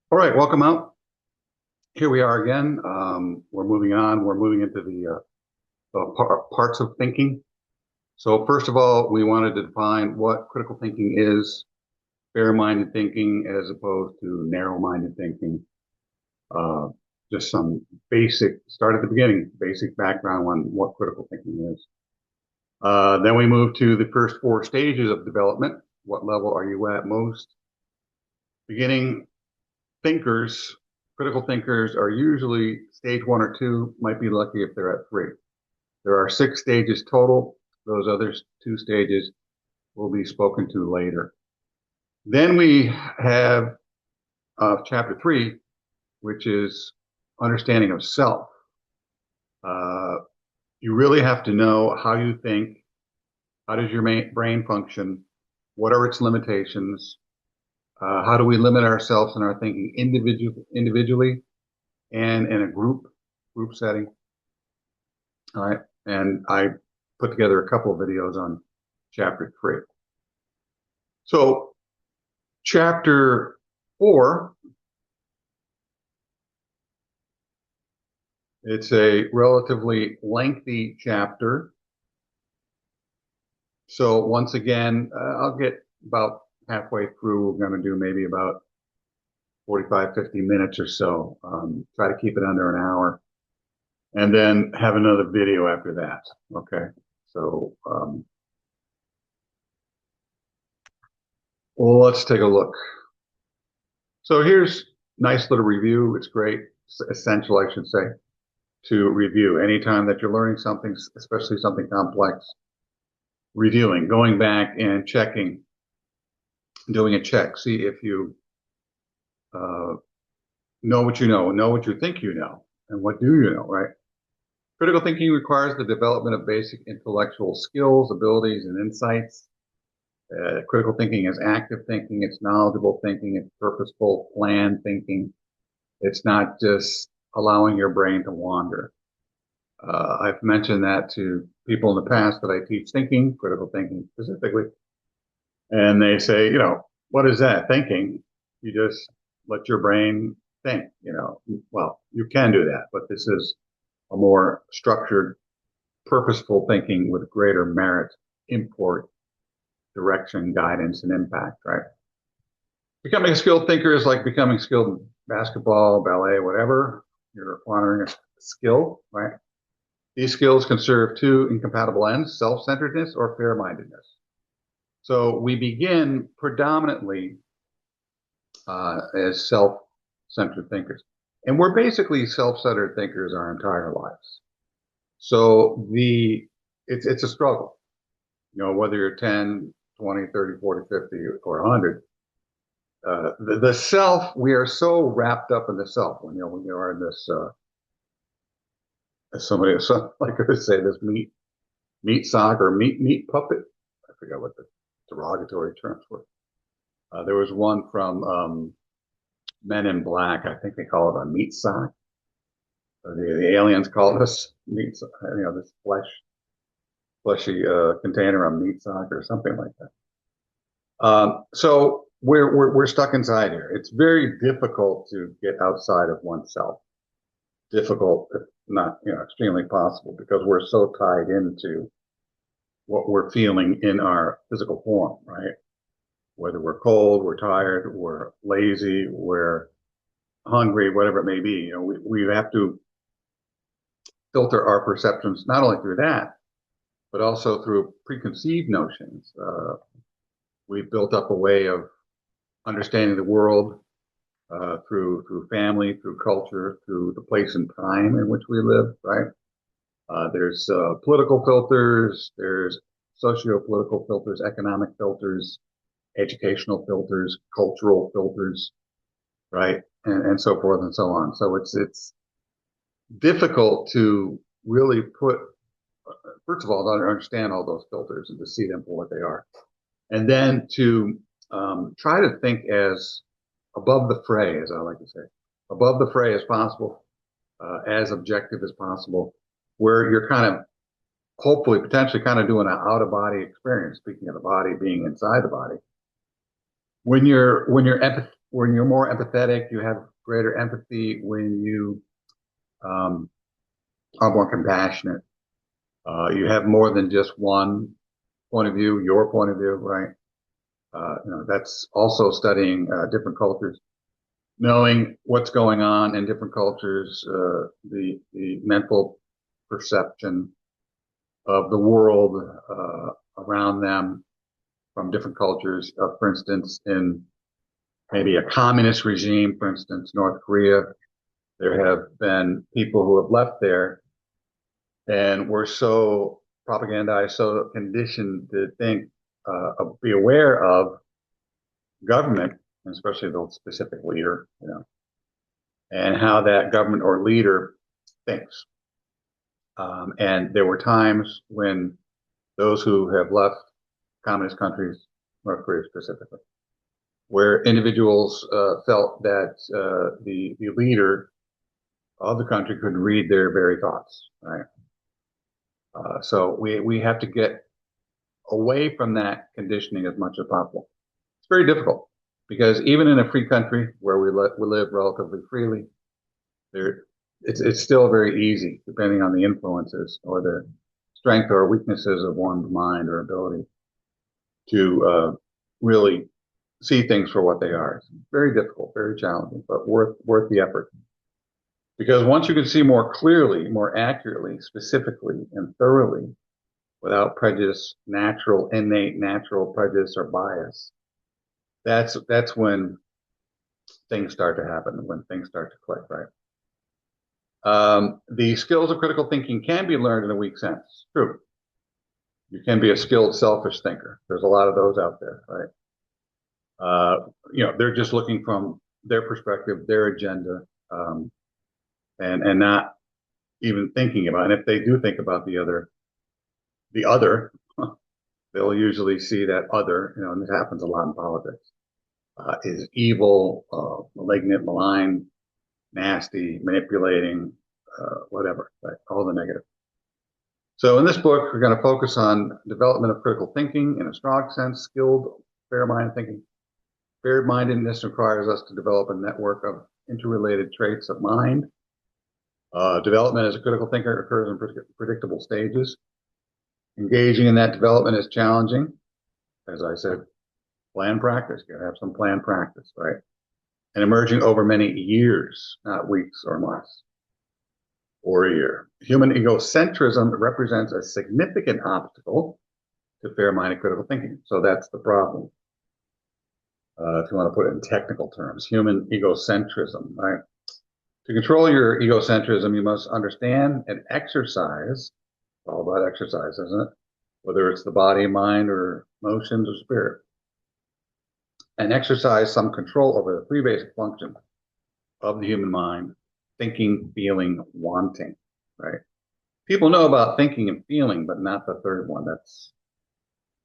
All right, welcome out. Here we are again. We're moving on. We're moving into the parts of thinking. So first of all, we wanted to define what critical thinking is, fair-minded thinking as opposed to narrow-minded thinking. Uh, just some start at the beginning, basic background on what critical thinking is. Then we move to the first four stages of development. What level are you at most? Beginning thinkers, critical thinkers are usually stage one or two, might be lucky if they're at three. There are six stages total. Those other two stages will be spoken to later. Then we have chapter three, which is understanding of self. Uh, you really have to know how you think, how does your brain function, what are its limitations, how do we limit ourselves in our thinking individually and in a group setting. All right. And I put together a couple of videos on chapter three. So chapter four, it's a relatively lengthy chapter. So once again, I'll get about halfway through. We're going to do maybe about 45, 50 minutes or so. Try to keep it under an hour and then have another video after that. Okay. So, well, let's take a look. So here's nice little review. It's great, essential, I should say, to review. Anytime that you're learning something, especially something complex, reviewing, going back and checking, doing a check, see if you uh, know what you know what you think you know, and what do you know, right? Critical thinking requires the development of basic intellectual skills, abilities, and insights. Critical thinking is active thinking, it's knowledgeable thinking, it's purposeful, planned thinking. It's not just allowing your brain to wander. I've mentioned that to people in the past that I teach thinking, critical thinking specifically, and they say, what is that thinking? You just let your brain think. Well, you can do that, but this is a more structured, purposeful thinking with greater merit, import, direction, guidance, and impact, right? Becoming a skilled thinker is like becoming skilled in basketball, ballet, whatever. You're acquiring a skill, right? These skills can serve two incompatible ends, self-centeredness or fair-mindedness. So we begin predominantly as self-centered thinkers. And we're basically self-centered thinkers our entire lives. So it's a struggle, whether you're 10, 20, 30, 40, 50, or 100. The self, we are so wrapped up in the self when you are in this, as somebody like I would say, this meat sock or meat puppet. I forgot what the derogatory terms were. There was one from Men in Black. I think they call it a meat sock. The aliens call us meat, this fleshy container on meat sock or something like that. So we're stuck inside here. It's very difficult to get outside of oneself. Difficult, if not extremely possible, because we're so tied into what we're feeling in our physical form, right? Whether we're cold, we're tired, we're lazy, we're hungry, whatever it may be. We have to filter our perceptions not only through that, but also through preconceived notions. We've built up a way of understanding the world through family, through culture, through the place and time in which we live, right? There's political filters, there's socio-political filters, economic filters, educational filters, cultural filters, right? And so forth and so on. So it's difficult to really first of all, to understand all those filters and to see them for what they are. And then to try to think as above the fray, as I like to say, above the fray as possible, as objective as possible, where you're kind of hopefully potentially kind of doing an out of body experience. Speaking of the body being inside the body, when you're when you're more empathetic, you have greater empathy. When you um, are more compassionate, you have more than just one point of view, your point of view, right? That's also studying different cultures, knowing what's going on in different cultures, the mental perception of the world around them from different cultures. For instance, in maybe a communist regime, for instance, North Korea, there have been people who have left there and were so propagandized, so conditioned to think, be aware of government, especially the specific leader, and how that government or leader thinks. And there were times when those who have left communist countries, North Korea specifically, where individuals felt that the leader of the country could read their very thoughts, right? So we have to get away from that conditioning as much as possible. It's very difficult because even in a free country where we live relatively freely, there it's still very easy, depending on the influences or the strength or weaknesses of one's mind or ability, to really see things for what they are. It's very difficult, very challenging, but worth the effort. Because once you can see more clearly, more accurately, specifically, and thoroughly, without prejudice, innate natural prejudice or bias, that's when things start to happen, when things start to click, right? The skills of critical thinking can be learned in a weak sense. True. You can be a skilled selfish thinker. There's a lot of those out there, right? They're just looking from their perspective, their agenda, and not even thinking about it. And if they do think about the other, they'll usually see that other, and this happens a lot in politics, is evil, malignant, malign, nasty, manipulating, whatever, right? All the negative. So in this book, we're going to focus on development of critical thinking in a strong sense, skilled, fair-minded thinking. Fair-mindedness requires us to develop a network of interrelated traits of mind. Development as a critical thinker occurs in predictable stages. Engaging in that development is challenging. As I said, plan practice. You got to have some plan practice, right? And emerging over many years, not weeks or months or a year. Human egocentrism represents a significant obstacle to fair-minded critical thinking. So that's the problem. If you want to put it in technical terms, human egocentrism, right? To control your egocentrism, you must understand and exercise. It's all about exercise, isn't it? Whether it's the body, mind, or emotions or spirit. And exercise some control over the three basic functions of the human mind: thinking, feeling, wanting, right? People know about thinking and feeling, but not the third one. That's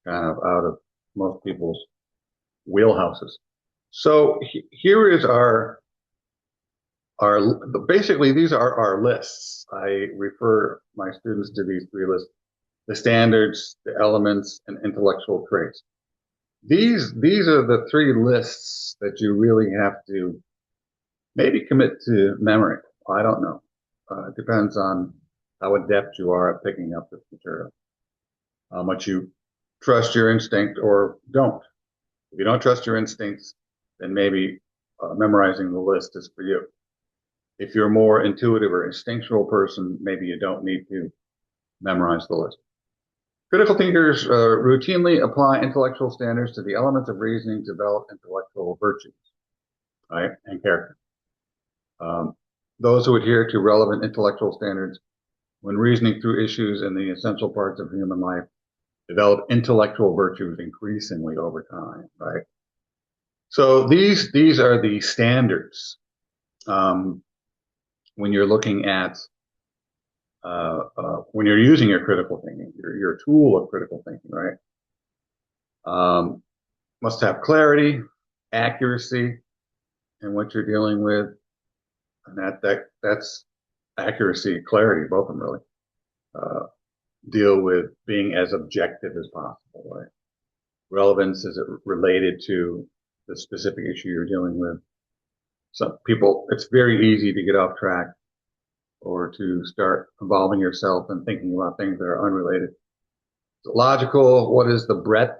kind of out of most people's wheelhouses. So here is basically these are our lists. I refer my students to these three lists: the standards, the elements, and intellectual traits. These are the three lists that you really have to maybe commit to memory. I don't know. It depends on how adept you are at picking up this material, how much you trust your instinct or don't. If you don't trust your instincts, then maybe memorizing the list is for you. If you're a more intuitive or instinctual person, maybe you don't need to memorize the list. Critical thinkers routinely apply intellectual standards to the elements of reasoning to develop intellectual virtues, right, and character. Those who adhere to relevant intellectual standards when reasoning through issues in the essential parts of human life develop intellectual virtues increasingly over time, right? So these are the standards when you're looking at when you're using your critical thinking, your tool of critical thinking, right? Must have clarity, accuracy in what you're dealing with, and that's accuracy, clarity, both of them really. Deal with being as objective as possible, right? Relevance is related to the specific issue you're dealing with. Some people, it's very easy to get off track or to start involving yourself and thinking about things that are unrelated. Logical, what is the breadth,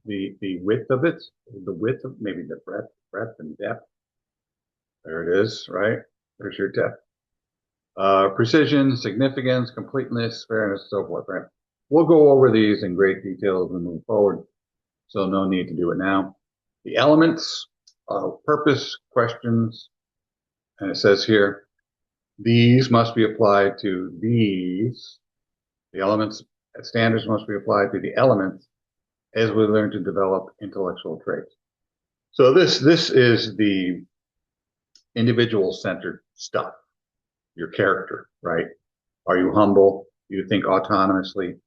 the width of it? The width of maybe the breadth and depth. There it is, right? There's your depth. Precision, significance, completeness, fairness, so forth, right? We'll go over these in great detail as we move forward, so no need to do it now. The elements, purpose, questions, and it says here, these must be applied to these. The elements, standards must be applied to the elements as we learn to develop intellectual traits. So this is the individual-centered stuff. Your character, right? Are you humble? Do you think autonomously?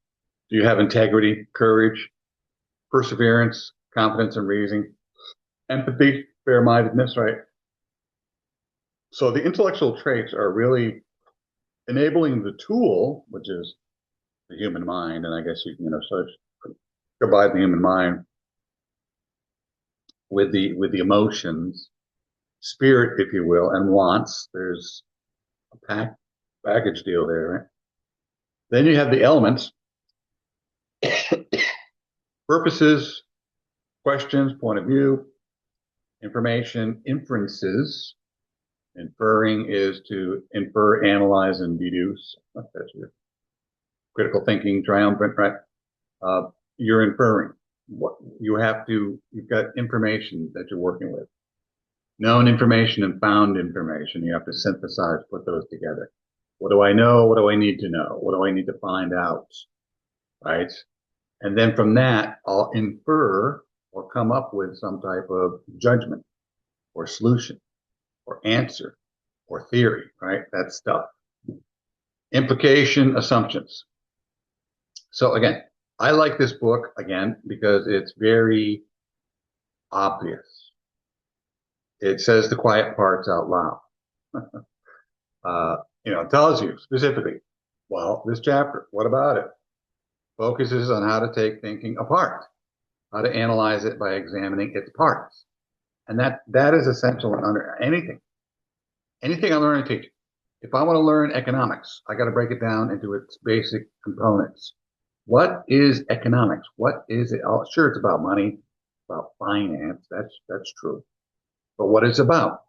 Do you have integrity, courage, perseverance, confidence and reasoning, empathy, fair-mindedness, right? So the intellectual traits are really enabling the tool, which is the human mind, and I guess you can, sort of combine the human mind with the emotions, spirit, if you will, and wants. There's a package deal there, right? Then you have the elements, purposes, questions, point of view, information, inferences. Inferring is to infer, analyze, and deduce. That's your critical thinking, triumphant, right? You're inferring. What you have to, you've got information that you're working with. Known information and found information. You have to synthesize, put those together. What do I know? What do I need to know? What do I need to find out? Right? And then from that, I'll infer or come up with some type of judgment or solution or answer or theory, right? That stuff. Implication, assumptions. So again, I like this book, again, because it's very obvious. It says the quiet parts out loud. It tells you specifically, well, this chapter, what about it? Focuses on how to take thinking apart, how to analyze it by examining its parts. And that is essential in under anything I learn and teach. If I want to learn economics, I got to break it down into its basic components. What is economics? What is it? Oh, sure, it's about money, about finance. That's true. But what is it about?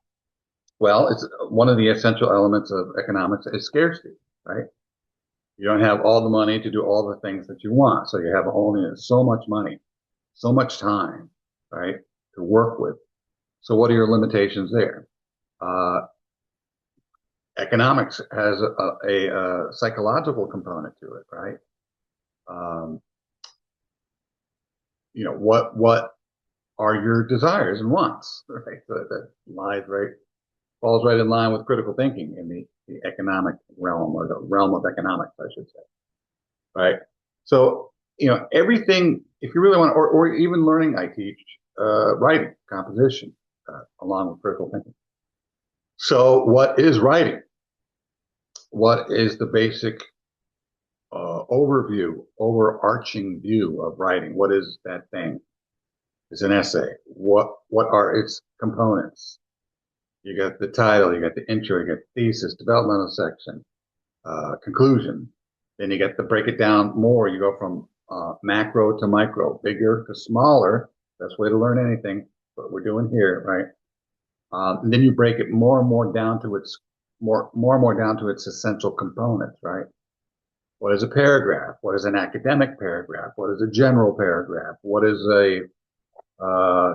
Well, it's one of the essential elements of economics is scarcity, right? You don't have all the money to do all the things that you want. So you have only so much money, so much time, right, to work with. So what are your limitations there? Economics has a psychological component to it, right? What are your desires and wants, right? So that falls right in line with critical thinking in the economic realm, or the realm of economics, I should say, right? So, everything, if you really want, or even learning, I teach writing, composition, along with critical thinking. So what is writing? What is the basic overarching view of writing? What is that thing? It's an essay. What are its components? You got the title, you got the intro, you got the thesis, developmental section, conclusion. Then you get to break it down more. You go from macro to micro, bigger to smaller. Best way to learn anything, what we're doing here, right? And then you break it more and more down to its essential components, right? What is a paragraph? What is an academic paragraph? What is a general paragraph? What is a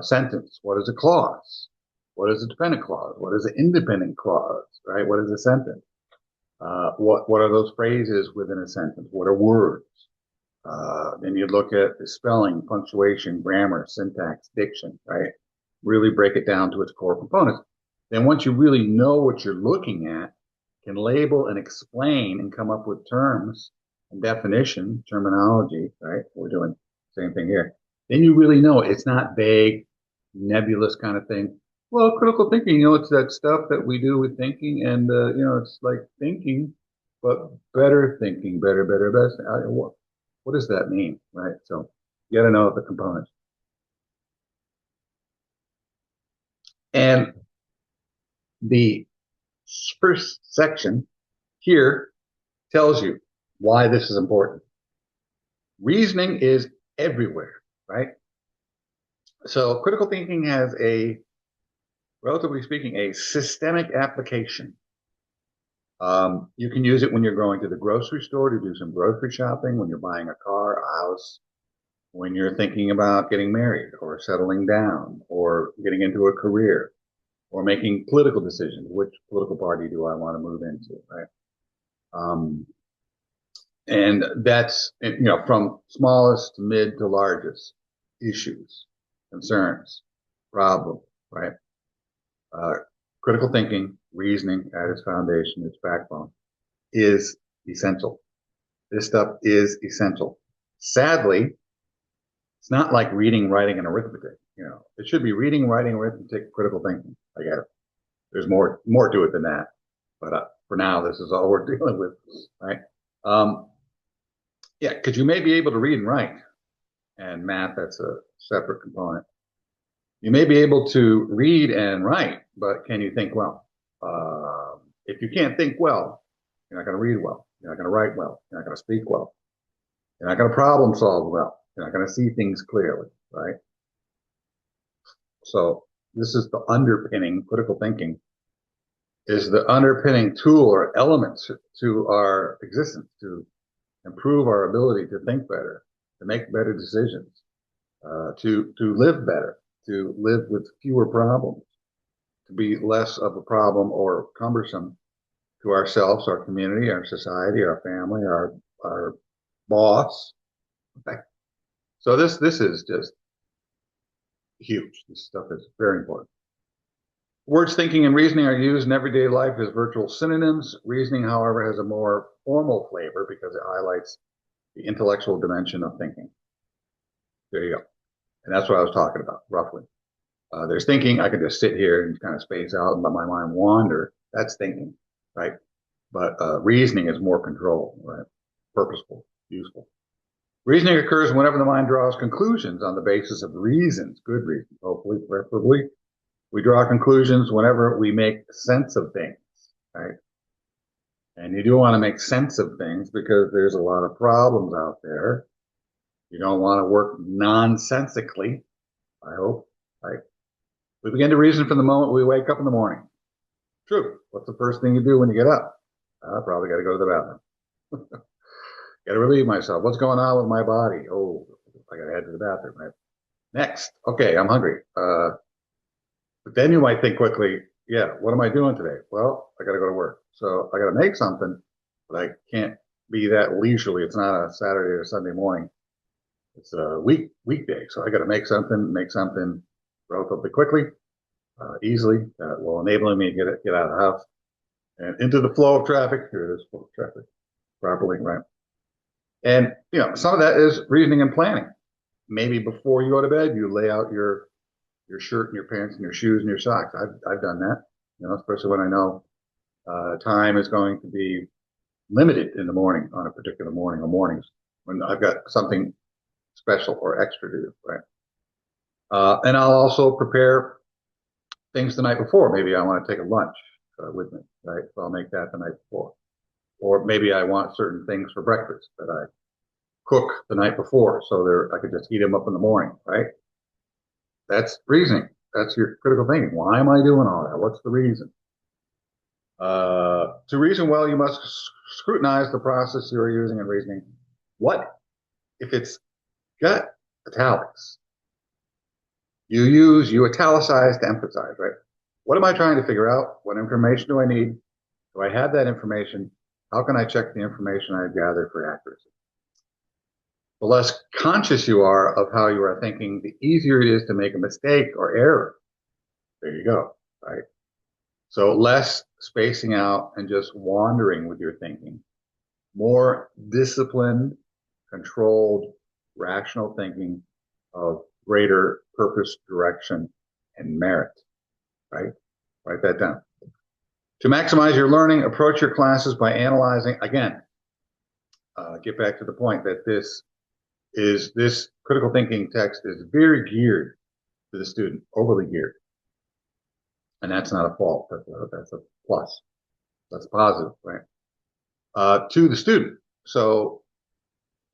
sentence? What is a clause? What is a dependent clause? What is an independent clause, right? What is a sentence? What are those phrases within a sentence? What are words? Then you look at the spelling, punctuation, grammar, syntax, diction, right? Really break it down to its core components. Then once you really know what you're looking at, can label and explain and come up with terms and definition, terminology, right? We're doing the same thing here. Then you really know it's not vague, nebulous kind of thing. Well, critical thinking, it's that stuff that we do with thinking, and it's like thinking, but better thinking, better, best. What does that mean, right? So you got to know the components. And the first section here tells you why this is important. Reasoning is everywhere, right? So critical thinking has a, relatively speaking, a systemic application. You can use it when you're going to the grocery store to do some grocery shopping, when you're buying a car, a house, when you're thinking about getting married or settling down or getting into a career or making political decisions. Which political party do I want to move into, right? Um, and that's, from smallest to mid to largest issues, concerns, problems, right? Uh, Critical thinking, reasoning at its foundation, its backbone, is essential. This stuff is essential. Sadly, it's not like reading, writing, and arithmetic. It should be reading, writing, arithmetic, critical thinking. I get it. There's more to it than that. But for now, this is all we're dealing with, right? Yeah, because you may be able to read and write, and math, that's a separate component. You may be able to read and write, but can you think well? If you can't think well, you're not going to read well. You're not going to write well. You're not going to speak well. You're not going to problem solve well. You're not going to see things clearly, right? So this is the underpinning. Critical thinking is the underpinning tool or element to our existence to improve our ability to think better, to make better decisions, to live better, to live with fewer problems, to be less of a problem or cumbersome to ourselves, our community, our society, our family, our boss. Okay. So this is just huge. This stuff is very important. Words thinking and reasoning are used in everyday life as virtual synonyms. Reasoning, however, has a more formal flavor because it highlights the intellectual dimension of thinking. There you go. And that's what I was talking about, roughly. There's thinking. I could just sit here and kind of space out and let my mind wander. That's thinking, right? But reasoning is more controlled, right? Purposeful, useful. Reasoning occurs whenever the mind draws conclusions on the basis of reasons, good reasons, hopefully, preferably. We draw conclusions whenever we make sense of things, right? And you do want to make sense of things because there's a lot of problems out there. You don't want to work nonsensically, I hope, right? We begin to reason from the moment we wake up in the morning. True. What's the first thing you do when you get up? I probably got to go to the bathroom. Got to relieve myself. What's going on with my body? Oh, I got to head to the bathroom, right? Next. Okay, I'm hungry. But then you might think quickly, yeah, what am I doing today? Well, I got to go to work. So I got to make something, but I can't be that leisurely. It's not a Saturday or Sunday morning. It's a weekday. So I got to make something relatively quickly, easily. That will enable me to get out of the house and into the flow of traffic. Here it is, flow of traffic properly, right? And some of that is reasoning and planning. Maybe before you go to bed, you lay out your shirt and your pants and your shoes and your socks. I've done that, especially when I know time is going to be limited in the morning on a particular morning or mornings when I've got something special or extra to do, right? And I'll also prepare things the night before. Maybe I want to take a lunch with me, right? So I'll make that the night before. Or maybe I want certain things for breakfast that I cook the night before so I could just heat them up in the morning, right? That's reasoning. That's your critical thinking. Why am I doing all that? What's the reason? To reason well, you must scrutinize the process you are using in reasoning. What if it's got italics? You italicize to emphasize, right? What am I trying to figure out? What information do I need? Do I have that information? How can I check the information I've gathered for accuracy? The less conscious you are of how you are thinking, the easier it is to make a mistake or error. There you go, right? So less spacing out and just wandering with your thinking. More disciplined, controlled, rational thinking of greater purpose, direction, and merit, right? Write that down. To maximize your learning, approach your classes by analyzing, again, get back to the point that this critical thinking text is very geared to the student, overly geared. And that's not a fault. That's a plus. That's positive, right? To the student. So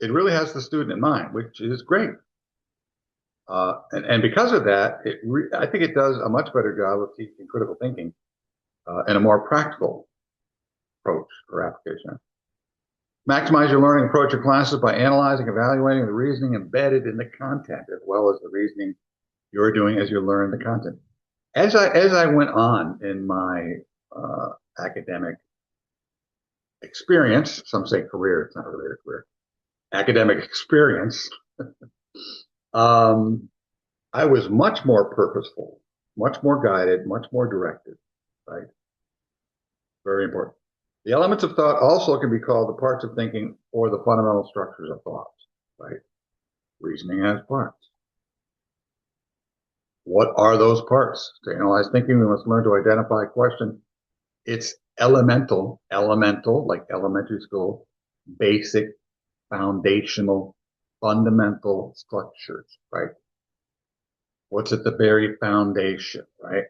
it really has the student in mind, which is great. And because of that, I think it does a much better job of teaching critical thinking and a more practical approach or application. Maximize your learning approach in classes by analyzing, evaluating the reasoning embedded in the content, as well as the reasoning you're doing as you learn the content. As I went on in my academic experience, some say career, it's not really a career, academic experience, I was much more purposeful, much more guided, much more directed, right? Very important. The elements of thought also can be called the parts of thinking or the fundamental structures of thought, right? Reasoning has parts. What are those parts? To analyze thinking, we must learn to identify, question its elemental, like elementary school, basic, foundational, fundamental structures, right? What's at the very foundation, right?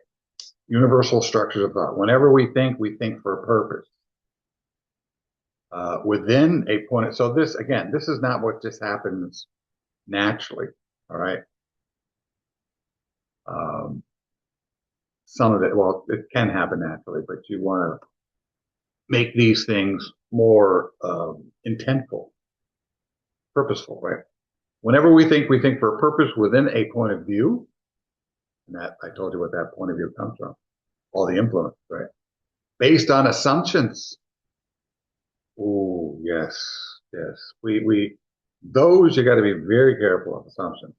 Universal structures of thought. Whenever we think for a purpose. Within a point, so this, again, this is not what just happens naturally, all right? Some of it, well, it can happen naturally, but you want to make these things more intentful, purposeful, right? Whenever we think for a purpose within a point of view, and that I told you what that point of view comes from, all the influence, right? Based on assumptions. Oh, yes, yes. Those you got to be very careful of assumptions.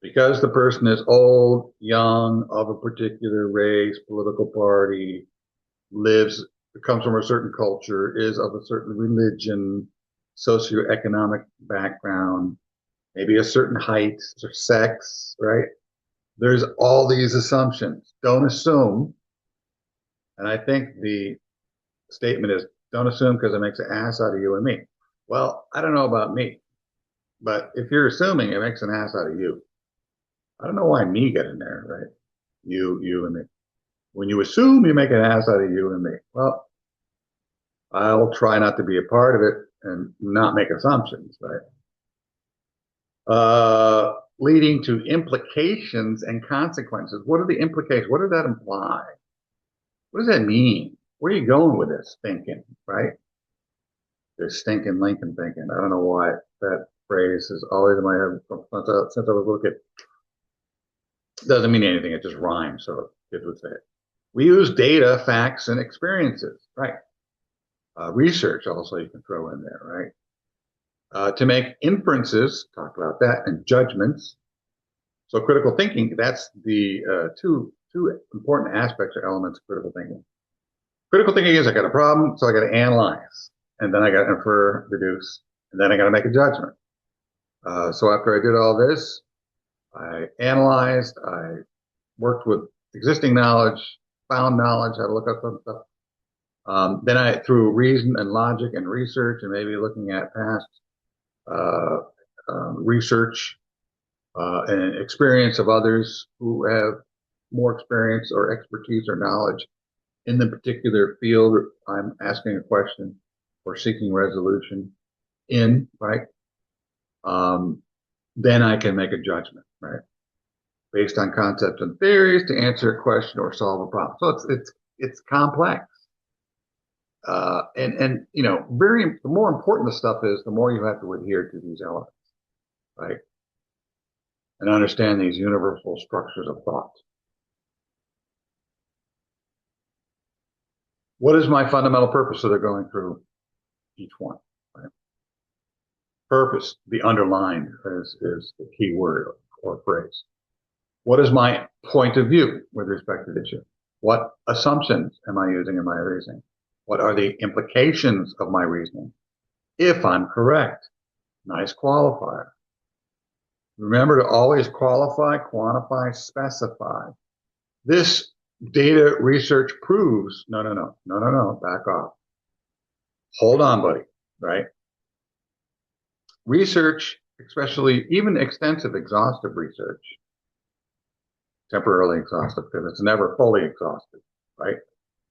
Because the person is old, young, of a particular race, political party, comes from a certain culture, is of a certain religion, socioeconomic background, maybe a certain height or sex, right? There's all these assumptions. Don't assume. And I think the statement is don't assume because it makes an ass out of you and me. Well, I don't know about me, but if you're assuming, it makes an ass out of you. I don't know why me get in there, right? You and me. When you assume, you make an ass out of you and me. Well, I'll try not to be a part of it and not make assumptions, right? Leading to implications and consequences. What are the implications? What does that imply? What does that mean? Where are you going with this thinking, right? This stinking Lincoln thinking. I don't know why that phrase is always in my head since I was a little kid. It doesn't mean anything. It just rhymes, so kids would say it. We use data, facts, and experiences, right? Research also you can throw in there, right? To make inferences, talk about that, and judgments. So critical thinking, that's the two important aspects or elements of critical thinking. Critical thinking is I got a problem, so I got to analyze, and then I got to infer, deduce, and then I got to make a judgment. So after I did all this, I analyzed, I worked with existing knowledge, found knowledge, had to look up some stuff. Then through reason and logic and research, and maybe looking at past research and experience of others who have more experience or expertise or knowledge in the particular field I'm asking a question or seeking resolution in, right? Then I can make a judgment, right? Based on concepts and theories to answer a question or solve a problem. So it's complex. And you know, the more important the stuff is, the more you have to adhere to these elements, right? And understand these universal structures of thought. What is my fundamental purpose? So they're going through each one, right? Purpose, the underlined is the key word or phrase. What is my point of view with respect to the issue? What assumptions am I using in my reasoning? What are the implications of my reasoning? If I'm correct, nice qualifier. Remember to always qualify, quantify, specify. This data research proves, no, back off. Hold on, buddy, right? Research, especially even extensive, exhaustive research, temporarily exhaustive because it's never fully exhausted, right?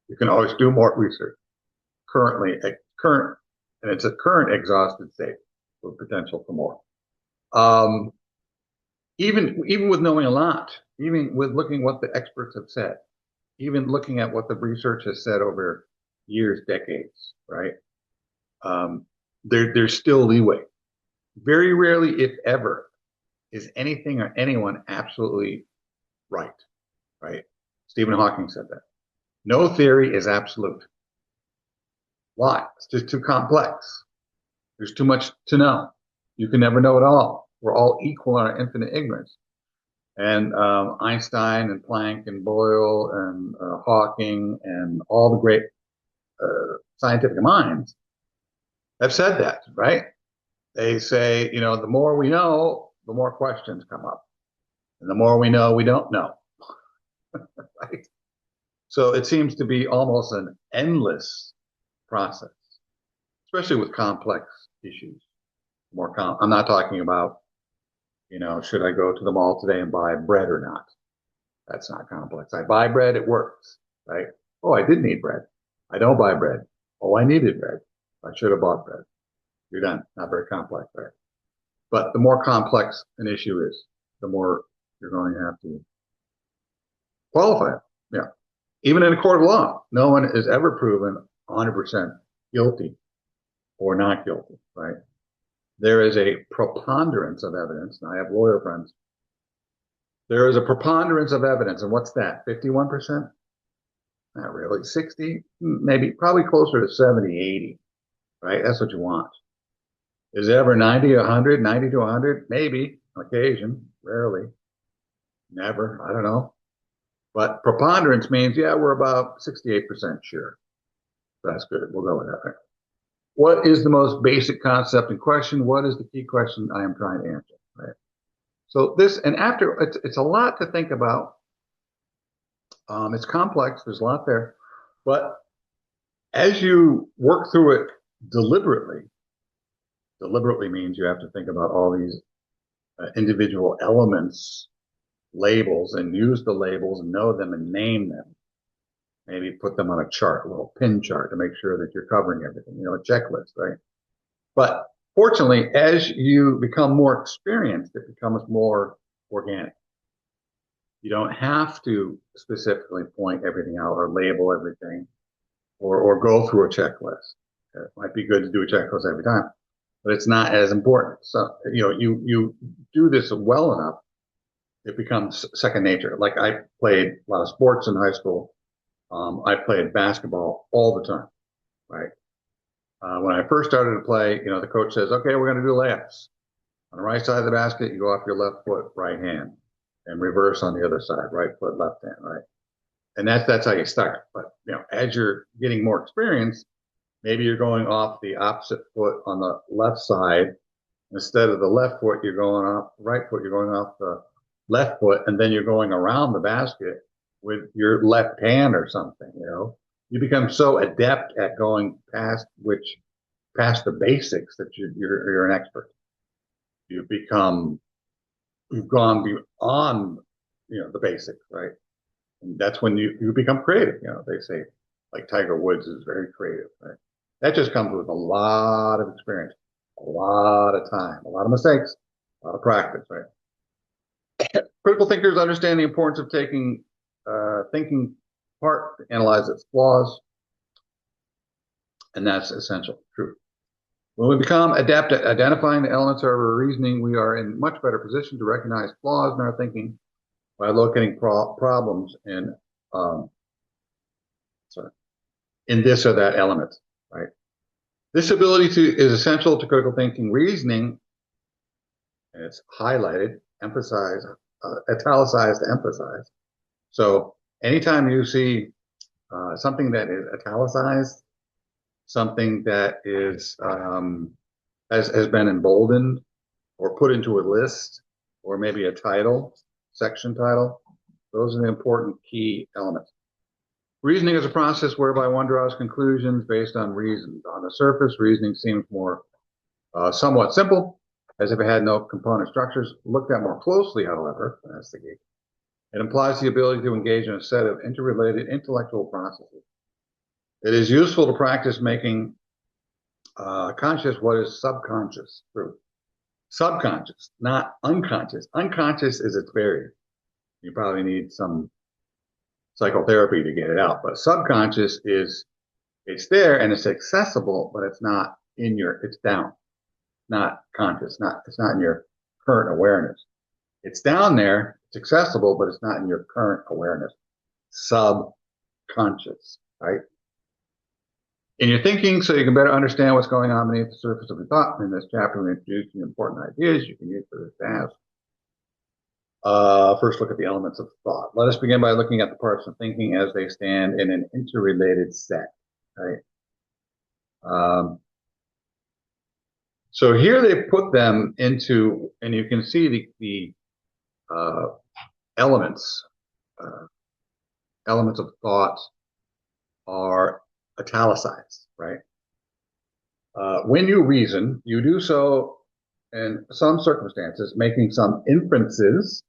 You can always do more research. Current, and it's a current exhausted state with potential for more. Um, even with knowing a lot, even with looking what the experts have said, even looking at what the research has said over years, decades, right? Um, there's still leeway. Very rarely, if ever, is anything or anyone absolutely right, right? Stephen Hawking said that. No theory is absolute. Why? It's just too complex. There's too much to know. You can never know it all. We're all equal in our infinite ignorance. And Einstein and Planck and Boyle and Hawking and all the great scientific minds have said that, right? They say, the more we know, the more questions come up. And the more we know, we don't know, right? So it seems to be almost an endless process, especially with complex issues. I'm not talking about, should I go to the mall today and buy bread or not? That's not complex. I buy bread, it works, right? Oh, I did need bread. I don't buy bread. Oh, I needed bread. I should have bought bread. You're done. Not very complex, right? But the more complex an issue is, the more you're going to have to qualify it. Yeah. Even in a court of law, no one is ever proven 100% guilty or not guilty, right? There is a preponderance of evidence. And I have lawyer friends. There is a preponderance of evidence. And what's that? 51%? Not really. 60? Maybe, probably closer to 70, 80, right? That's what you want. Is it ever 90, 100, 90 to 100? Maybe, on occasion, rarely, never, I don't know. But preponderance means, yeah, we're about 68% sure. That's good. We'll go with that. Right? What is the most basic concept in question? What is the key question I am trying to answer? Right. So this, and after, it's a lot to think about. It's complex. There's a lot there. But as you work through it deliberately means you have to think about all these individual elements, labels, and use the labels and know them and name them. Maybe put them on a chart, a little pin chart to make sure that you're covering everything, a checklist, right? But fortunately, as you become more experienced, it becomes more organic. You don't have to specifically point everything out or label everything or go through a checklist. It might be good to do a checklist every time, but it's not as important. So, you do this well enough, it becomes second nature. Like I played a lot of sports in high school. I played basketball all the time, right? When I first started to play, the coach says, okay, we're going to do layups. On the right side of the basket, you go off your left foot, right hand, and reverse on the other side, right foot, left hand, right? And that's how you start. But, as you're getting more experience, maybe you're going off the opposite foot on the left side. Instead of the left foot, you're going off right foot, you're going off the left foot, and then you're going around the basket with your left hand or something, You become so adept at going past the basics that you're an expert. You've gone beyond, the basics, right? And that's when you become creative. They say like Tiger Woods is very creative, right? That just comes with a lot of experience, a lot of time, a lot of mistakes, a lot of practice, right? Critical thinkers understand the importance of taking thinking part to analyze its flaws, and that's essential. True. When we become adept at identifying the elements of our reasoning, we are in much better position to recognize flaws in our thinking by locating problems in this or that element, right? This ability is essential to critical thinking reasoning, and it's highlighted, emphasized, italicized, emphasized. So anytime you see something that is italicized, something that is has been emboldened or put into a list, or maybe a title, section title, those are the important key elements. Reasoning is a process whereby one draws conclusions based on reasons. On the surface, reasoning seems more somewhat simple, as if it had no component structures. Looked at more closely, however, that's the key. It implies the ability to engage in a set of interrelated intellectual processes. It is useful to practice making conscious what is subconscious. True. Subconscious, not unconscious. Unconscious is its barrier. You probably need some psychotherapy to get it out. But subconscious is, it's there and it's accessible, but it's not in your, it's down, not conscious, it's not in your current awareness. It's down there, it's accessible, but it's not in your current awareness. Subconscious, right? In your thinking, so you can better understand what's going on beneath the surface of your thought. In this chapter, we introduce you important ideas you can use for this task. First, look at the elements of thought. Let us begin by looking at the parts of thinking as they stand in an interrelated set. Right. So here they put them into, and you can see the elements of thought are italicized, right? When you reason, you do so in some circumstances, making some inferences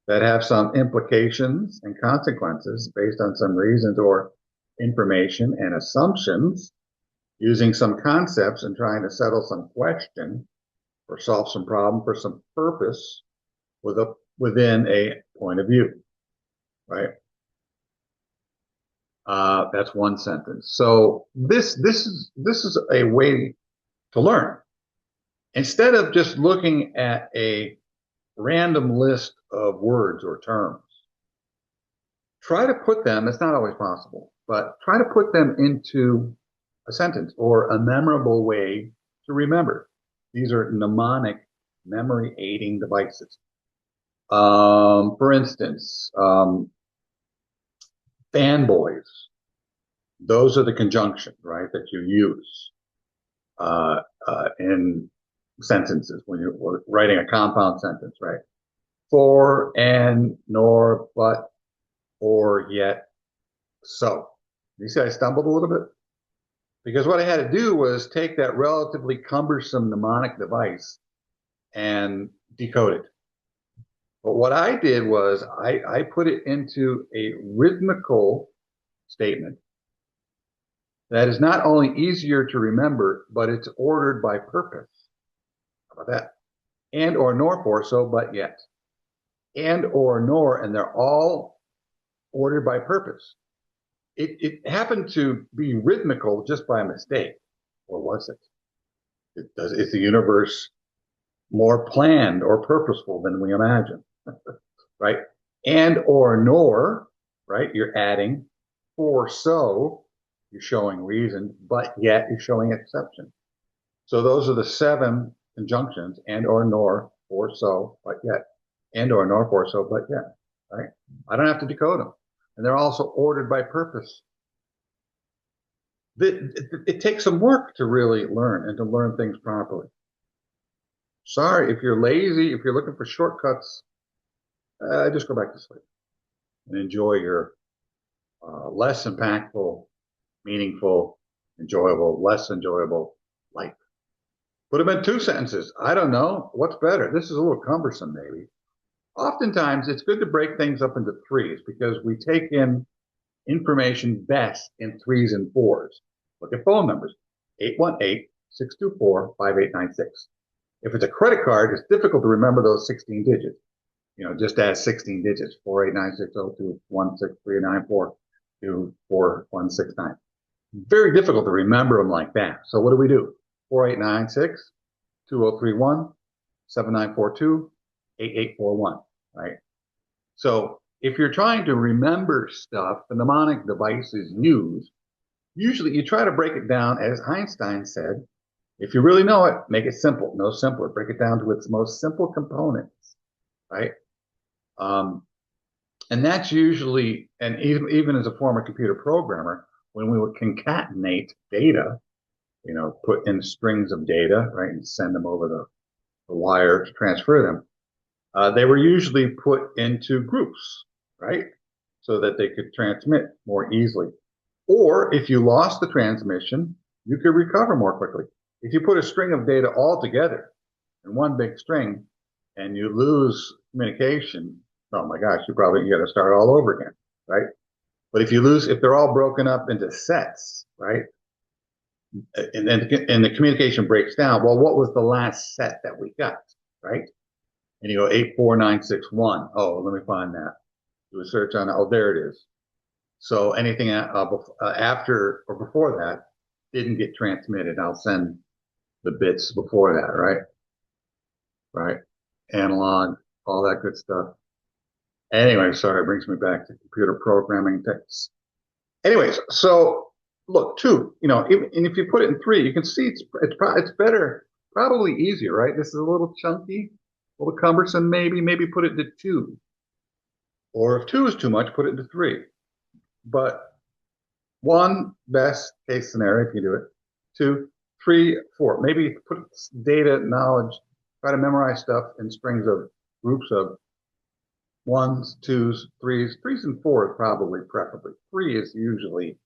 that have some implications and consequences based on some reasons or information and assumptions, using some concepts and trying to settle some question or solve some problem for some purpose within a point of view, right? That's one sentence. So this is a way to learn. Instead of just looking at a random list of words or terms, try to put them, it's not always possible, but try to put them into a sentence or a memorable way to remember. These are mnemonic memory aiding devices. For instance, fanboys. Those are the conjunctions, right, that you use in sentences when you're writing a compound sentence, right? For, and, nor, but, or, yet, so. You see I stumbled a little bit? Because what I had to do was take that relatively cumbersome mnemonic device and decode it. But what I did was I put it into a rhythmical statement that is not only easier to remember, but it's ordered by purpose. How about that? And, or, nor, for, so, but, yet. And, or, nor, and they're all ordered by purpose. It happened to be rhythmical just by mistake. Or was it? Is the universe more planned or purposeful than we imagine? Right? And, or, nor, right? You're adding. For, so, you're showing reason, but yet you're showing exception. So those are the 7 conjunctions: and, or, nor, for, so, but, yet. And, or, nor, for, so, but, yet. Right? I don't have to decode them. And they're also ordered by purpose. It takes some work to really learn and to learn things properly. Sorry, if you're lazy, if you're looking for shortcuts, just go back to sleep and enjoy your less impactful, meaningful, enjoyable, less enjoyable life. Put them in 2 sentences. I don't know. What's better? This is a little cumbersome, maybe. Oftentimes, it's good to break things up into 3s because we take in information best in 3s and 4s. Look at phone numbers: 818-624-5896. If it's a credit card, it's difficult to remember those 16 digits. You know, just add 16 digits: 489-602-16394-24169. Very difficult to remember them like that. So what do? 4896-2031-7942-8841, right? So if you're trying to remember stuff, the mnemonic device is used. Usually you try to break it down, as Einstein said, if you really know it, make it simple. No simpler. Break it down to its most simple components, right? And that's usually, and even as a former computer programmer, when we would concatenate data, you know, put in strings of data, right, and send them over the wire to transfer them, they were usually put into groups, right, so that they could transmit more easily. Or if you lost the transmission, you could recover more quickly. If you put a string of data all together in one big string and you lose communication, oh my gosh, you got to start all over again, right? But if they're all broken up into sets, right? And then the communication breaks down. Well, what was the last set that we got, right? And you go 84961. Oh, let me find that. Do a search on it. Oh, there it is. So anything after or before that didn't get transmitted. I'll send the bits before that, right? Right. Analog, all that good stuff. Anyway, sorry, it brings me back to computer programming texts. Anyways, so look, two, and if you put it in three, you can see it's better, probably easier, right? This is a little chunky, a little cumbersome, maybe put it to two. Or if two is too much, put it to three. But one, best case scenario, if you do it. Two, three, four. Maybe put data, knowledge, try to memorize stuff in strings of groups of ones, twos, threes. Threes and fours probably preferably. Three is usually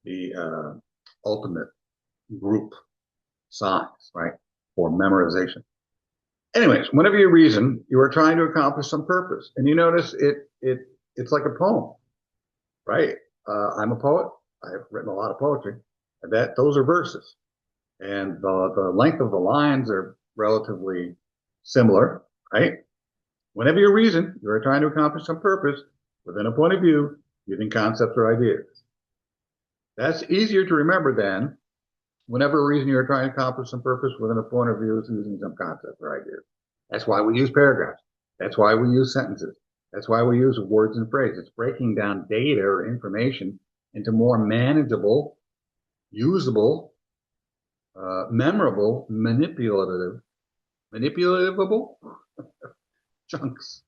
the ultimate group size, right? For memorization. Anyways, whenever you reason, you are trying to accomplish some purpose. And you notice it's like a poem, right? I'm a poet. I've written a lot of poetry. And those are verses. And the length of the lines are relatively similar, right? Whenever you reason, you are trying to accomplish some purpose within a point of view, using concepts or ideas. That's easier to remember than whenever reason you are trying to accomplish some purpose within a point of view is using some concept or ideas. That's why we use paragraphs. That's why we use sentences. That's why we use words and phrases. It's breaking down data or information into more manageable, usable, memorable, manipulatable chunks.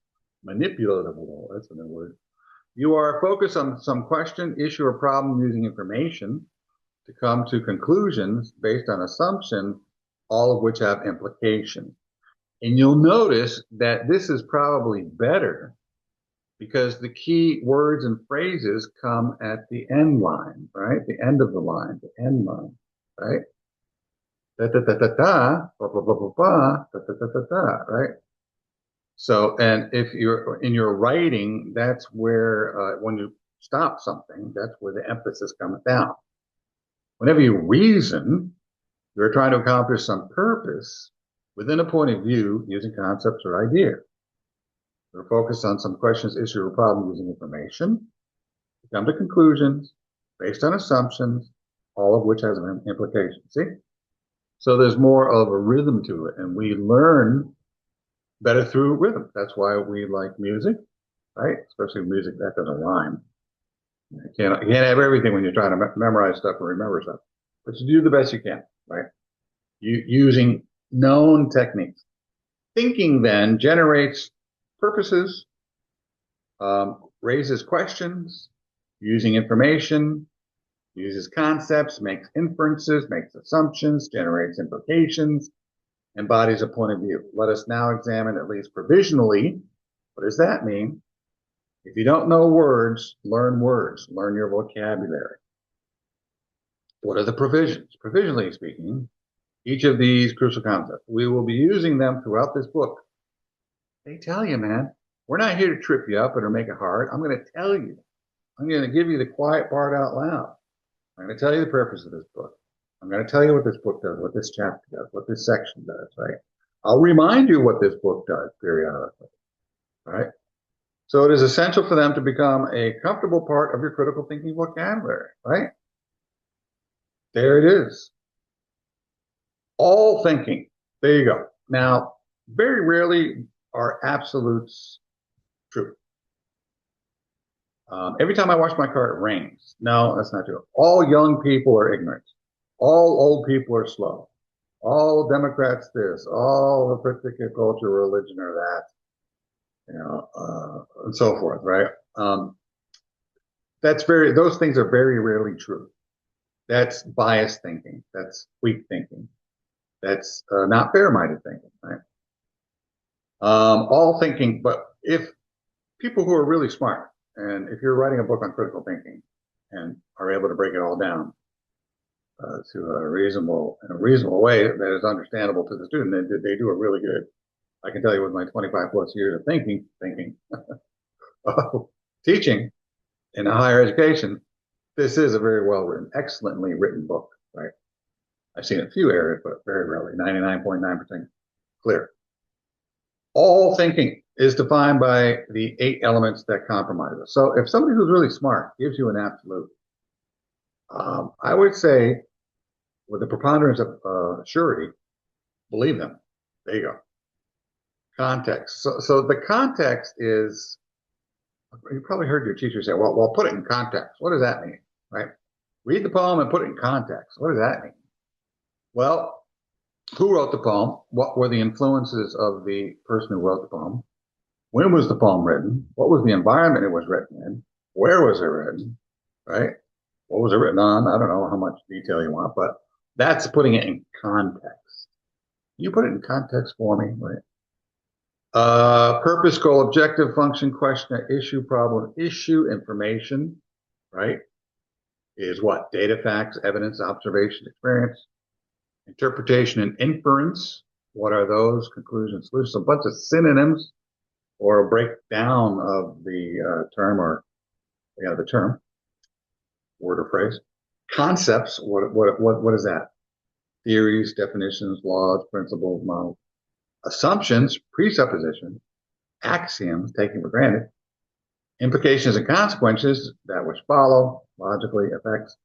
Manipulatable, that's a new word. You are focused on some question, issue, or problem using information to come to conclusions based on assumptions, all of which have implications. And you'll notice that this is probably better because the key words and phrases come at the end line, right? The end of the line, the end line, right? Da da da da da, blah blah blah blah blah, da da da da da, right? So, and if you're in your writing, that's where when you stop something, that's where the emphasis comes down. Whenever you reason, you're trying to accomplish some purpose within a point of view using concepts or ideas. You're focused on some questions, issue, or problem using information to come to conclusions based on assumptions, all of which has an implication. See? So there's more of a rhythm to it, and we learn better through rhythm. That's why we like music, right? Especially music that doesn't rhyme. You can't have everything when you're trying to memorize stuff or remember stuff, but you do the best you can, right? Using known techniques. Thinking then generates purposes, raises questions, using information, uses concepts, makes inferences, makes assumptions, generates implications, embodies a point of view. Let us now examine, at least provisionally, what does that mean? If you don't know words, learn your vocabulary. What are the provisions? Provisionally speaking, each of these crucial concepts, we will be using them throughout this book. They tell you, man, we're not here to trip you up or make it hard. I'm going to tell you. I'm going to give you the quiet part out loud. I'm going to tell you the purpose of this book. I'm going to tell you what this book does, what this chapter does, what this section does, right? I'll remind you what this book does periodically, right? So it is essential for them to become a comfortable part of your critical thinking vocabulary, right? There it is. All thinking. There you go. Now, very rarely are absolutes true. Every time I wash my car, it rains. No, that's not true. All young people are ignorant. All old people are slow. All Democrats this. All the particular culture, religion, or that. And so forth, right? Those things are very rarely true. That's biased thinking. That's weak thinking. That's not fair-minded thinking, right? All thinking, but if people who are really smart, and if you're writing a book on critical thinking and are able to break it all down to in a reasonable way that is understandable to the student, they do a really good I can tell you with my 25 plus years of thinking, teaching in higher education, this is a very well written, excellently written book, right? I've seen a few areas, but very rarely, 99.9% clear. All thinking is defined by the 8 elements that compromise us. So if somebody who's really smart gives you an absolute, I would say with the preponderance of surety, believe them. There you go. Context. So the context is, you probably heard your teacher say, well, put it in context. What does that mean, right? Read the poem and put it in context. What does that mean? Well, who wrote the poem? What were the influences of the person who wrote the poem? When was the poem written? What was the environment it was written in? Where was it written? Right? What was it written on? I don't know how much detail you want, but that's putting it in context. You put it in context for me, right? Purpose, goal, objective, function, question, issue, problem, issue, information, right? Is what? Data, facts, evidence, observation, experience, interpretation, and inference. What are those? Conclusion, solution. A bunch of synonyms or a breakdown of the term or the term, word or phrase. Concepts. What is that? Theories, definitions, laws, principles, models. Assumptions, presuppositions, axioms, taken for granted, implications and consequences, that which follow, logically, effects,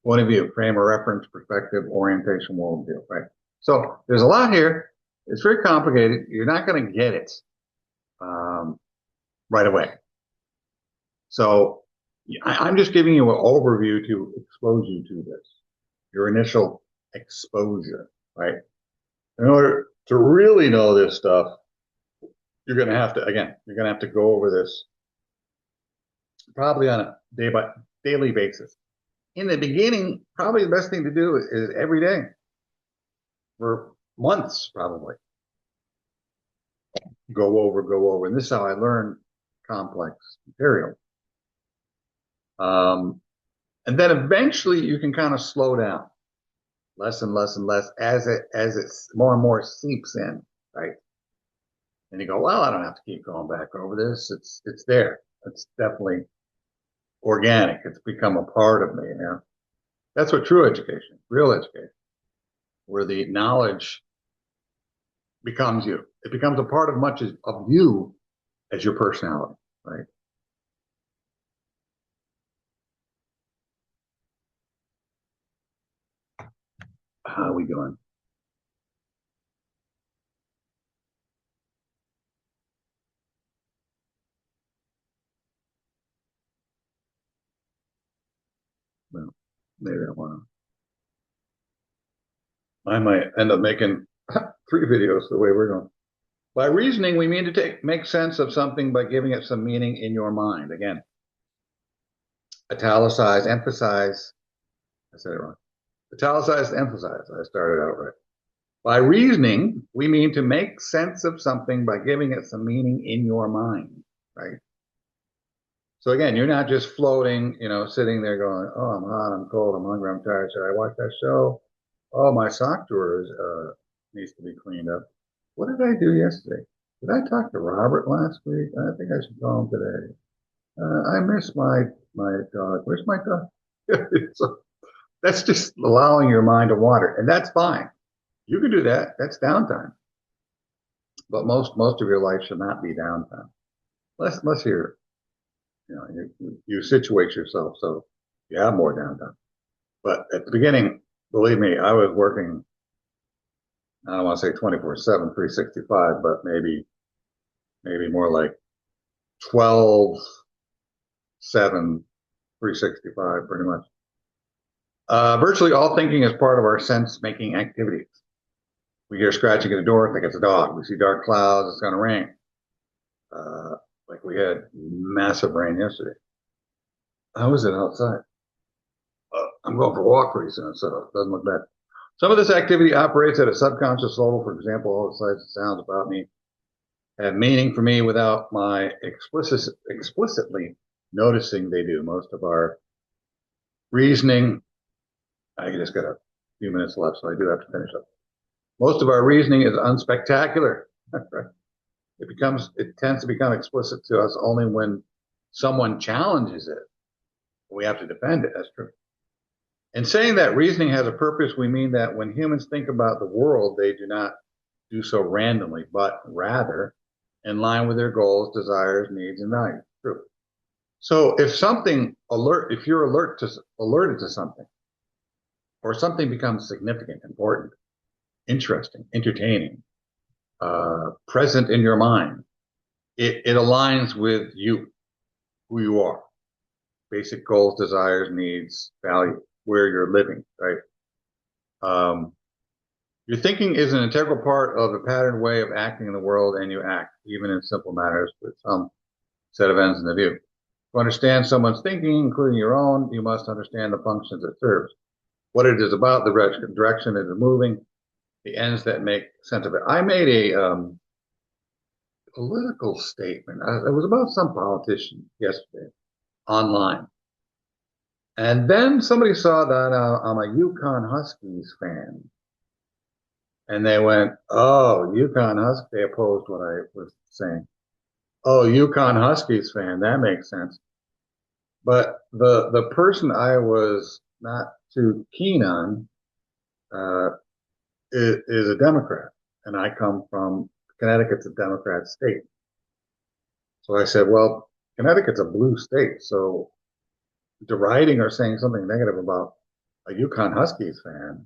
point of view, frame of reference, perspective, orientation, worldview, right? So there's a lot here. It's very complicated. You're not going to get it right away. So I'm just giving you an overview to expose you to this, your initial exposure, right? In order to really know this stuff, you're going to have to go over this probably on a daily basis. In the beginning, probably the best thing to do is every day for months, probably. Go over. And this is how I learn complex material. And then eventually you can kind of slow down less and less as it more and more seeps in, right? And you go, well, I don't have to keep going back over this. It's there. It's definitely organic. It's become a part of me. You know? That's what true education, real education, where the knowledge becomes you. It becomes a part of much of you as your personality, right? How are we doing? Well, maybe I want to. I might end up making 3 videos the way we're going. By reasoning, we mean to make sense of something by giving it some meaning in your mind. Again, italicize, emphasize. I said it wrong. Italicize, emphasize. I started out right. By reasoning, we mean to make sense of something by giving it some meaning in your mind, right? So again, you're not just floating, sitting there going, oh, I'm hot, I'm cold, I'm hungry, I'm tired. Should I watch that show? Oh, my sock drawer needs to be cleaned up. What did I do yesterday? Did I talk to Robert last week? I think I should call him today. I miss my dog. Where's my dog? So that's just allowing your mind to wander, and that's fine. You can do that. That's downtime. But most of your life should not be downtime, unless you situate yourself so you have more downtime. But at the beginning, believe me, I was working. I don't want to say 24/7, 365, but maybe more like 12/7, 365, pretty much. Virtually all thinking is part of our sense-making activities. We hear scratching at the door, think it's a dog. We see dark clouds, it's going to rain. Like we had massive rain yesterday. How is it outside? I'm going for a walk pretty soon, so it doesn't look bad. Some of this activity operates at a subconscious level. For example, all the sights and sounds about me have meaning for me without my explicitly noticing they do. Most of our reasoning, I just got a few minutes left, so I do have to finish up. Most of our reasoning is unspectacular. It tends to become explicit to us only when someone challenges it. We have to defend it. That's true. In saying that reasoning has a purpose, we mean that when humans think about the world, they do not do so randomly, but rather in line with their goals, desires, needs, and values. True. So if you're alerted to something, or something becomes significant, important, interesting, entertaining, present in your mind, it aligns with you, who you are, basic goals, desires, needs, value, where you're living, right? Um, your thinking is an integral part of a patterned way of acting in the world, and you act, even in simple matters, with some set of ends in view. To understand someone's thinking, including your own, you must understand the functions it serves, what it is about, the direction it is moving, the ends that make sense of it. I made a political statement. It was about some politician yesterday online. And then somebody saw that I'm a Yukon Huskies fan. And they went, oh, Yukon Huskies. They opposed what I was saying. Oh, Yukon Huskies fan. That makes sense. But the person I was not too keen on is a Democrat. And I come from Connecticut's a Democrat state. So I said, well, Connecticut's a blue state. So deriding or saying something negative about a Yukon Huskies fan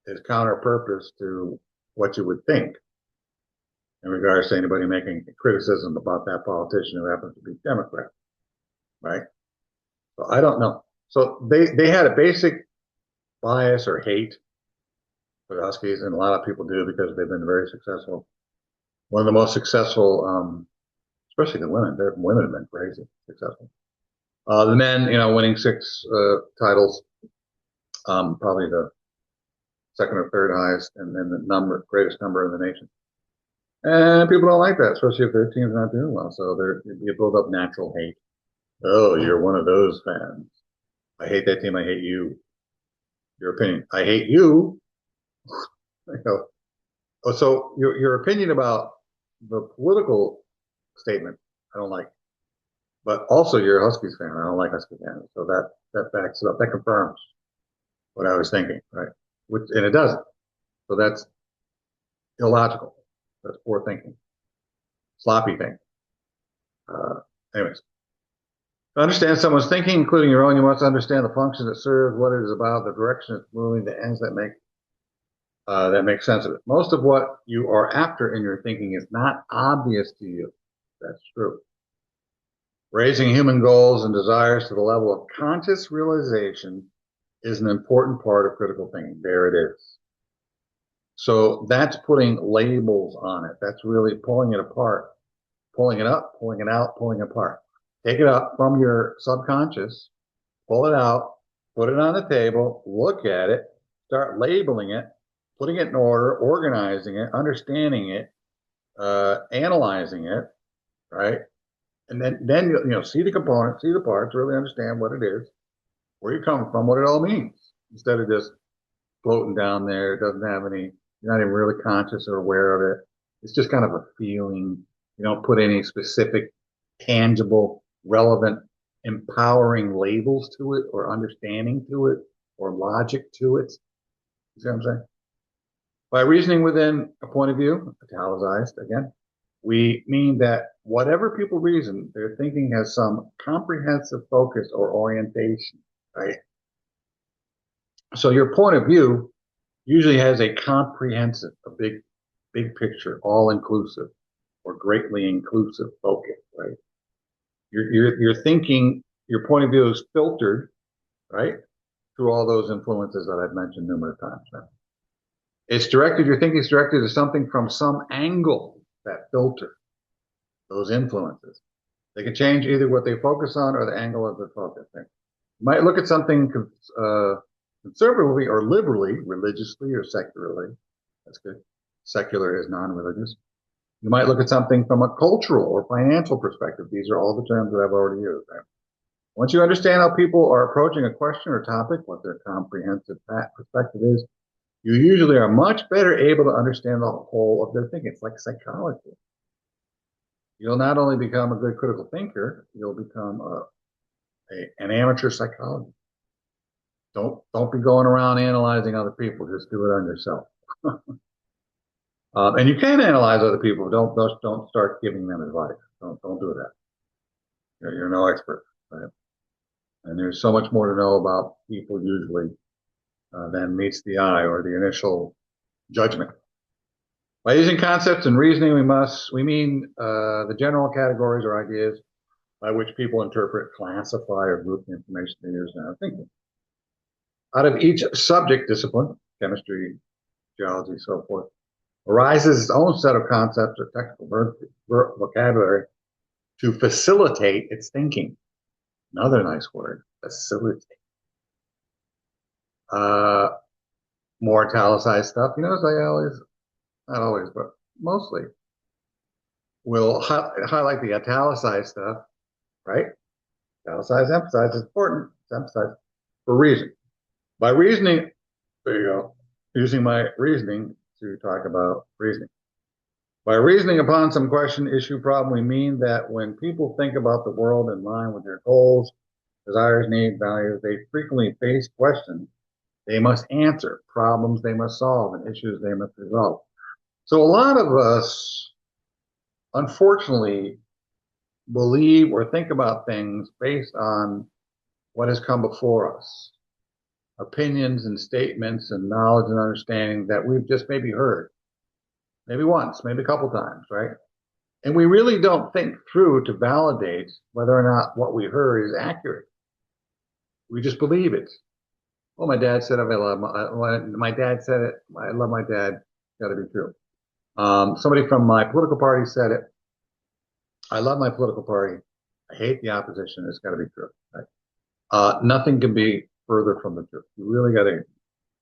is counter purpose to what you would think in regards to anybody making criticism about that politician who happens to be Democrat, right? So I don't know. So they had a basic bias or hate for the Huskies, and a lot of people do because they've been very successful. One of the most successful, especially the women. Their women have been crazy successful. The men, winning 6 titles, probably the second or third highest, and then the greatest number in the nation. And people don't like that, especially if their team's not doing well. So you build up natural hate. Oh, you're one of those fans. I hate that team. I hate you. Your opinion. I hate you. So your opinion about the political statement, I don't like. But also, you're a Huskies fan. I don't like Huskies fans. So that backs it up. That confirms what I was thinking, right? And it doesn't. So that's illogical. That's poor thinking, sloppy thinking. Anyways, to understand someone's thinking, including your own, you must understand the function it serves, what it is about, the direction it's moving, the ends that make sense of it. Most of what you are after in your thinking is not obvious to you. That's true. Raising human goals and desires to the level of conscious realization is an important part of critical thinking. There it is. So that's putting labels on it. That's really pulling it apart, pulling it up, pulling it out, pulling it apart. Take it up from your subconscious, pull it out, put it on the table, look at it, start labeling it, putting it in order, organizing it, understanding it, analyzing it, right? And then you see the components, see the parts, really understand what it is, where you come from, what it all means, instead of just floating down there. It doesn't have any, you're not even really conscious or aware of it. It's just kind of a feeling. You don't put any specific, tangible, relevant, empowering labels to it or understanding to it or logic to it. You see what I'm saying? By reasoning within a point of view, italicized again, we mean that whatever people reason, their thinking has some comprehensive focus or orientation, right? So your point of view usually has a comprehensive, a big picture, all inclusive or greatly inclusive focus, right? Your thinking, your point of view is filtered, right? Through all those influences that I've mentioned numerous times. Right? Your thinking is directed to something from some angle, that filter, those influences. They can change either what they focus on or the angle of the focus. Right? You might look at something conservatively or liberally, religiously or secularly. That's good. Secular is non-religious. You might look at something from a cultural or financial perspective. These are all the terms that I've already used. Right? Once you understand how people are approaching a question or topic, what their comprehensive perspective is, you usually are much better able to understand the whole of their thinking. It's like psychology. You'll not only become a good critical thinker, you'll become an amateur psychologist. Don't be going around analyzing other people. Just do it on yourself. And you can analyze other people. Don't start giving them advice. Don't do that. You're no expert, right? And there's so much more to know about people usually than meets the eye or the initial judgment. By using concepts and reasoning, we mean the general categories or ideas by which people interpret, classify, or group the information they use in their thinking. Out of each subject discipline, chemistry, geology, so forth, arises its own set of concepts or technical vocabulary to facilitate its thinking. Another nice word, facilitate. More italicized stuff. You notice I always, not always, but mostly will highlight the italicized stuff, right? Italicize, emphasize is important. It's emphasized for reason. By reasoning, there you go, using my reasoning to talk about reasoning. By reasoning upon some question, issue, problem, we mean that when people think about the world in line with their goals, desires, needs, values, they frequently face questions they must answer, problems they must solve, and issues they must resolve. So a lot of us, unfortunately, believe or think about things based on what has come before us, opinions and statements and knowledge and understanding that we've just maybe heard, maybe once, maybe a couple times, right? And we really don't think through to validate whether or not what we heard is accurate. We just believe it. Oh, my dad said it. My dad said it. I love my dad. Got to be true. Somebody from my political party said it. I love my political party. I hate the opposition. It's got to be true. Right? Nothing can be further from the truth. You really got to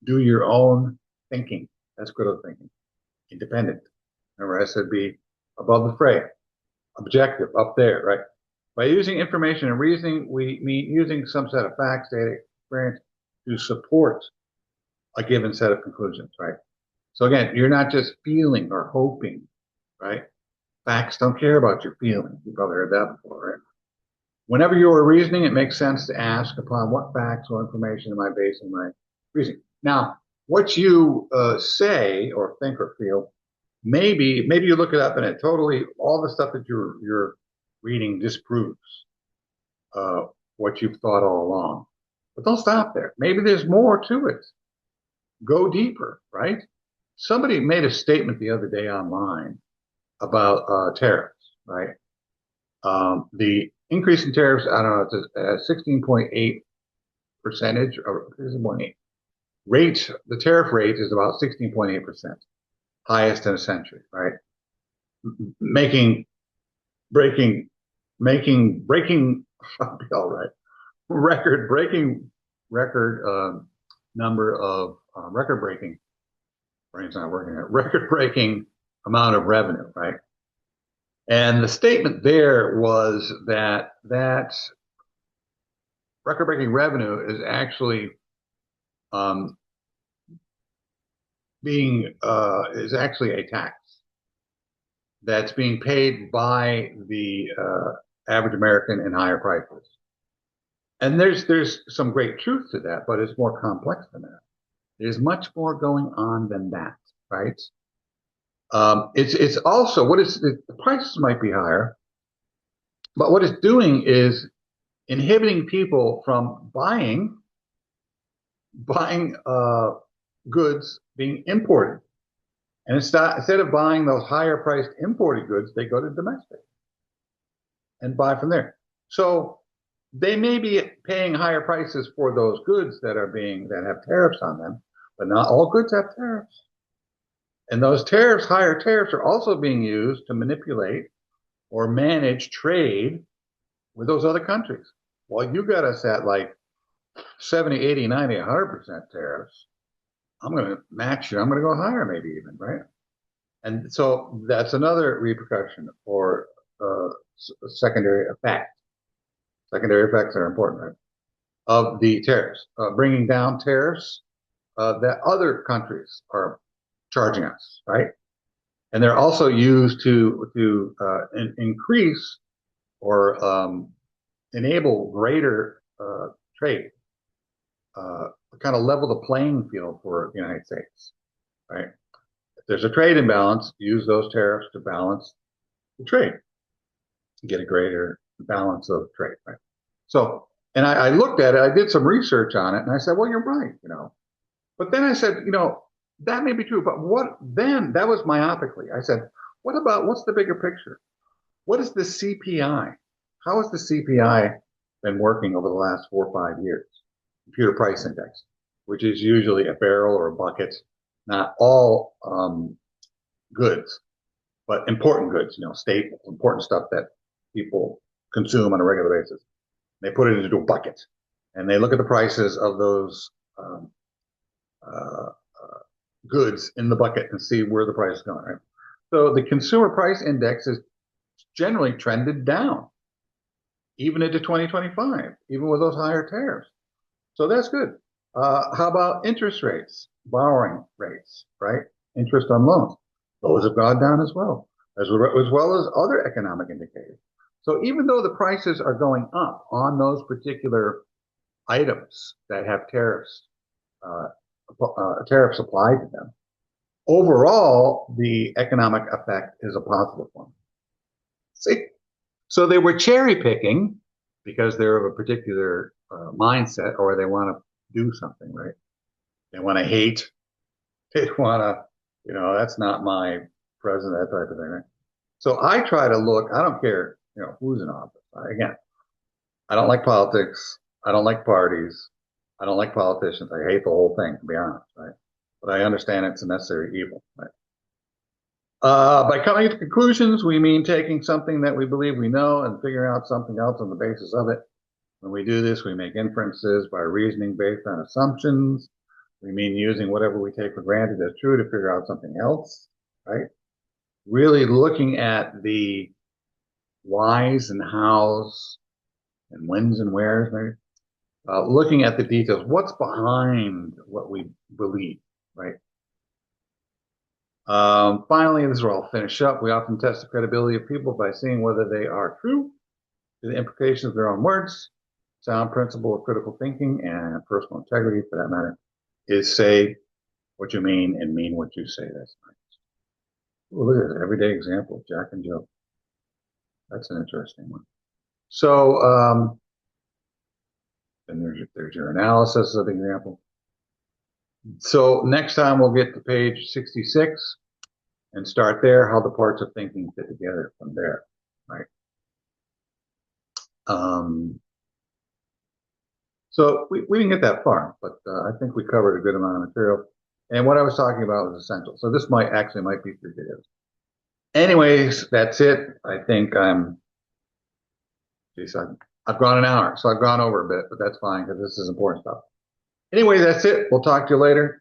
do your own thinking. That's critical thinking. Independent. Remember, I said be above the fray. Objective, up there, right? By using information and reasoning, we mean using some set of facts, data, experience to support a given set of conclusions, right? So again, you're not just feeling or hoping, right? Facts don't care about your feelings. You've probably heard that before, right? Whenever you are reasoning, it makes sense to ask upon what facts or information am I basing my reasoning. Now, what you say or think or feel, maybe you look it up and it totally, all the stuff that you're reading disproves what you've thought all along. But don't stop there. Maybe there's more to it. Go deeper, right? Somebody made a statement the other day online about tariffs, right? The increase in tariffs, I don't know, it's a 16.8 percentage or 16.8 rate. The tariff rate is about 16.8%, highest in a century, right? Breaking, I'll be all right. Number of record breaking, brain's not working out, record breaking amount of revenue, right? And the statement there was that record breaking revenue is actually is actually a tax that's being paid by the average American in higher prices. And there's some great truth to that, but it's more complex than that. There's much more going on than that, right? It's also the prices might be higher, but what it's doing is inhibiting people from buying goods being imported. And instead of buying those higher priced imported goods, they go to domestic and buy from there. So they may be paying higher prices for those goods that have tariffs on them, but not all goods have tariffs. And those higher tariffs, are also being used to manipulate or manage trade with those other countries. Well, you got us at like 70, 80, 90, 100% tariffs. I'm going to match you. I'm going to go higher, maybe even, right? And so that's another repercussion or secondary effect. Secondary effects are important, right? Of the tariffs. Bringing down tariffs that other countries are charging us, right? And they're also used to increase or enable greater trade, kind of level the playing field for the United States, right? If there's a trade imbalance, use those tariffs to balance the trade, get a greater balance of trade, right? So, and I looked at it, I did some research on it, and I said, well, you're right, But then I said, that may be true, but what then? That was myopically. I said, what's the bigger picture? What is the CPI? How has the CPI been working over the last 4 or 5 years? Computer price index, which is usually a barrel or a bucket, not all goods, but important goods, staples, important stuff that people consume on a regular basis. They put it into a bucket and they look at the prices of those uh, goods in the bucket and see where the price is going, right? So the consumer price index is generally trended down, even into 2025, even with those higher tariffs. So that's good. How about interest rates, borrowing rates, right? Interest on loans. Those have gone down as well, as well as other economic indicators. So even though the prices are going up on those particular items that have tariffs applied to them, overall, the economic effect is a positive one. See? So they were cherry picking because they're of a particular mindset or they want to do something, right? They want to hate. They want to, that's not my president, that type of thing, right? So I try to look, I don't care, who's in office. Again, I don't like politics. I don't like parties. I don't like politicians. I hate the whole thing, to be honest, right? But I understand it's a necessary evil, right? By coming to conclusions, we mean taking something that we believe we know and figuring out something else on the basis of it. When we do this, we make inferences by reasoning based on assumptions. We mean using whatever we take for granted as true to figure out something else, right? Really looking at the whys and hows and whens and wheres, maybe. Looking at the details. What's behind what we believe, right? Finally, this is where I'll finish up. We often test the credibility of people by seeing whether they are true to the implications of their own words. Sound principle of critical thinking and personal integrity, for that matter, is say what you mean and mean what you say. That's nice. Well, look at this everyday example of Jack and Jill. That's an interesting one. So, then there's your analysis of the example. So next time we'll get to page 66 and start there, how the parts of thinking fit together from there, right? So we didn't get that far, but I think we covered a good amount of material. And what I was talking about was essential. So this might be 3 videos. Anyways, that's it. I think I've gone an hour, so I've gone over a bit, but that's fine because this is important stuff. Anyway, that's it. We'll talk to you later.